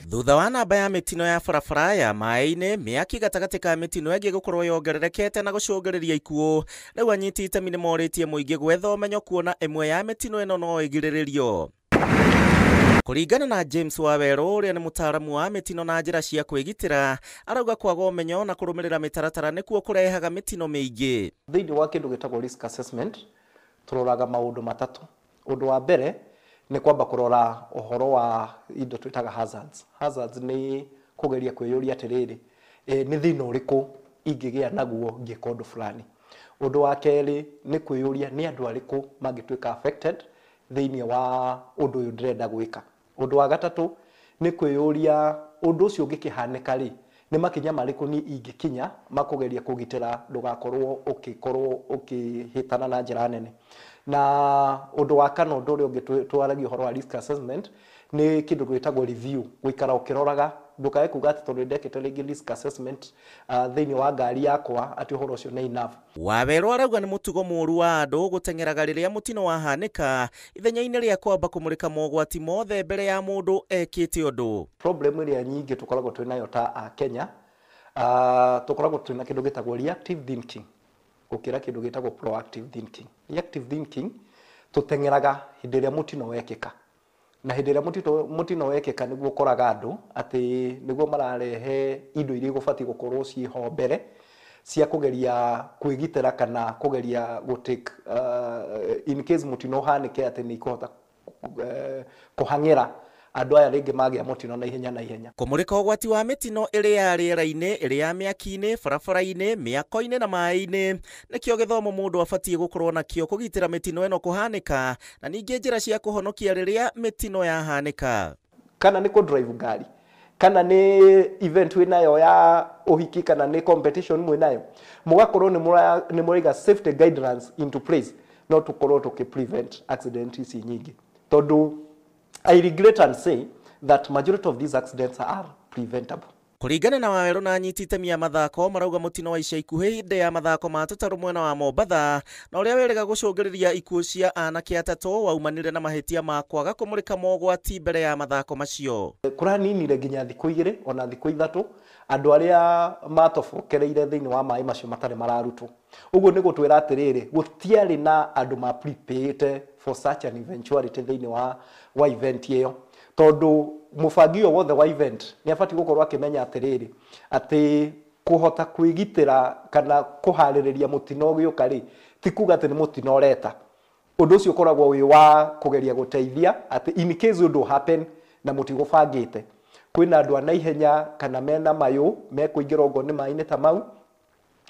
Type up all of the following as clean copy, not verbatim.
Thutha wa namba ya mitino ya barabara ya maĩ-inĩ, mĩaki gatagatĩ ka mitino ĩngĩ gũkorwo yongererekete na gũcũngĩrĩria ikuũ, rĩu anyiti itemi nĩ morĩtie mũingĩ gwetha ũmenyo kuona ĩmwe ya mitino ĩno no ĩgirĩrĩrio. Kũringana na James Waweru, ũrĩa nĩ mũtaaramu wa mitino na njĩra cia kwĩgitĩra, arauga kwaga ũmenyo na kũrũmĩrĩra mĩtaratara nĩkuo kũrehaga mitino mĩingĩ. Thĩinĩ wa kĩndũ gĩtagwo risk assessment, tũroraga maũndũ matatũ. Ũndũ wa mbere nĩ kwamba kũrora ũhoro wa indo twĩtaga hazards. Hazards nĩ kũgeria kwĩyũria atĩrĩrĩ, nĩ thĩna ũrĩkũ ingĩgĩa naguo ngĩka ũndũ fulani. Ũndũ wa kerĩ nĩ kwĩyũria nĩ andũ arĩkũ mangĩtuĩka affected thĩinĩ wa ũndũ ũyũ ndĩrenda gwĩka. Ũndũ wa gatatũ nĩ kwĩyũria ũndũ ũcio ũngĩkĩhanĩka rĩ, nĩ makinya marĩkũ niĩ ingĩkinya makũgeria kũgitĩra ndũgakorwo ũkĩhĩtana na njĩra nene. Na ũndũ wa kana ũndũ ũrĩa ũngĩ twaragia ũhoro wa risk assessment nĩ kĩndũ gwĩtagwo review, gũikara ũkĩroraga, ndũkae kuuga atĩ tondũ ndekĩte rĩngĩ risk assessment thĩinĩ wa ngari yakwa atĩ ũhoro ũcio nĩ enough. Waweru arauga nĩ mũtugo mũũru wa andũ gũteng'eraga rĩrĩa mũtino wahanĩka ithenya-inĩ rĩa kwamba kũmũrĩka mogwati mothe mbere ya mũndũ ekĩte ũndũ. Problem ĩrĩa nyingĩ tũkoragwo twĩ nayo ta a Kenya, tũkoragwo twĩ na kĩndũ gĩtagwo reactive thinking gũkĩra kĩndũ gĩtagwo proactive thinking. Reactive thinking tũteng'eraga hĩndĩ ĩrĩa mũtino wekĩka, na hĩndĩ ĩrĩa mũtino wekĩka nĩguo ũkoraga andũ atĩ nĩguo mararehe indo iria gũbatiĩ gũkorwo ciĩho mbere cia kũgeria kwĩgitĩra kana kũgeria gũtake in case mũtino ũhanĩke atĩ nĩ ikũhota kũhang'ĩra andũ aya rĩngĩ magĩa mũtino na ihenya. Kũmũrĩka ũgwati wa mitino ĩrĩ ya rĩera-inĩ, ĩrĩ ya mĩaki-inĩ, barabara-inĩ, mĩako-inĩ na maĩ-inĩ nĩkĩo gĩthomo mũndũ abatiĩ gũkorwo nakĩo kũgitĩra mitino ĩno kũhanĩka, na ningĩ njĩra cia kũhonokia rĩrĩa mitino yahanĩka. Kana nĩ kũ-drive ngari, kana nĩ event wĩnayo ya ũhiki, kana nĩ competition mwĩnayo, mũgakorwo nĩ mũraiga safety guidelines into place, no tũkorwo tũkĩ-prevent accident ici nyingĩ. Tondũ I regret and say that majority of these accidents are preventable. Kũringana na Waweru na anyiti itemi ya mathako, marauga mũtino wa ica ikuhĩ hĩndĩ ya mathako ma tũtarũ mwena wa Mombatha na ũrĩa wĩrĩga gũcũngĩrĩria ikuũ cia anake atatũ waumanire na mahĩtia ma kwaga kũmũrĩka mogwati mbere ya mathako macio. Kũraninire nginya thikũ 2 ona thikũ 3 andũ arĩa matobokereire thĩinĩ wa maĩ macio matarĩ mararutwo. Ũguo nĩ gũtwĩra atĩrĩrĩ, gũtiarĩ na andũ ma prepared for such an eventuality thĩinĩ wa event ĩyo. Tondũ mũbangi o wothe wa event nĩ abatiĩ gũkorwo akĩmenya atĩrĩrĩ, atĩ kũhota kwĩgitĩra kana kũharĩrĩria mũtino ũgĩũka rĩ, ti kuga atĩ nĩ mũtino ũreta. Ũndũ ũcio ũkoragwo wĩ wa kũgeria gũteithia atĩ in case ũndũ happen na mũtigũbangĩte, kwĩna andũ a naihenya kana mena mayũ mekũingĩra ũguo nĩ maĩ-inĩ ta mau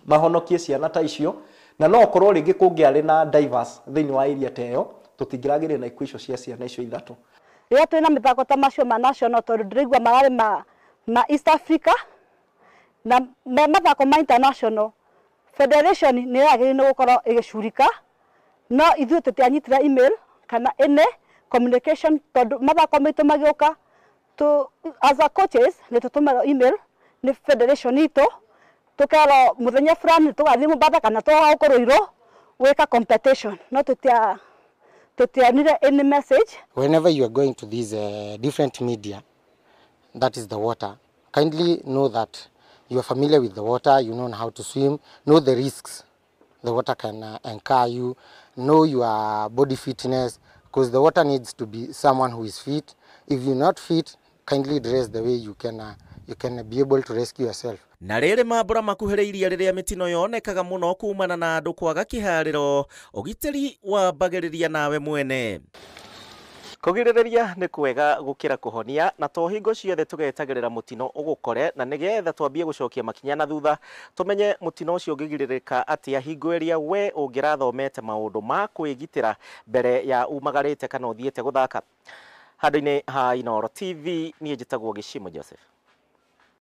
mahonokie ciana ta icio, na no okorwo rĩngĩ kũngĩarĩ na divers thĩinĩ wa area ta ĩyo, tũtingĩragĩrĩria na ikuũ icio cia ciana icio 3. Rĩrĩa twĩna mĩthako ta macio ma national, tondũ ndĩraigua mararĩ ma East Africa na mathako ma international, federation nĩ yagĩrĩirwo gũkorwo ĩgĩcurika, no ithuĩ tũtianyitĩra email kana any communication, tondũ mathako maitũ magĩũka as a coaches nĩ tũtũmagĩrwo email nĩ federation itũ, tũkerwo mũthenya fulani tũgathiĩ Mombatha kana tũgagũkũrũirwo gwĩka competition, no any message. Whenever you are going to these different media, that is the water, kindly know that you are familiar with the water, you know how to swim, know the risks the water can incur you, know your body fitness, because the water needs to be someone who is fit. If you're not fit, kindly dress the way you can be able to rescue yourself. Na rĩrĩ mambura makuhĩrĩirie rĩrĩa mitino yonekaga mũno kumana na andũ kwaga kĩharĩro, ũgitĩri wambagĩrĩria nawe mwene. Kũgirĩrĩria nĩ kwega gũkĩra kũhonia, na to hingo ciothe tũgetagĩrĩra mũtino ũgũkore, na nĩgetha twambie gũcokia makinya na thutha tũmenye mũtino ũcio ũngĩgirĩrĩka atĩa hingo ĩrĩa we ũngĩrathomete maũndũ ma kwĩgitĩra mbere ya umagarĩte kana ũthiĩte gũthaka. Handũ-inĩ ha Inooro TV, niĩ njĩtagwo Gĩchimo Joseph.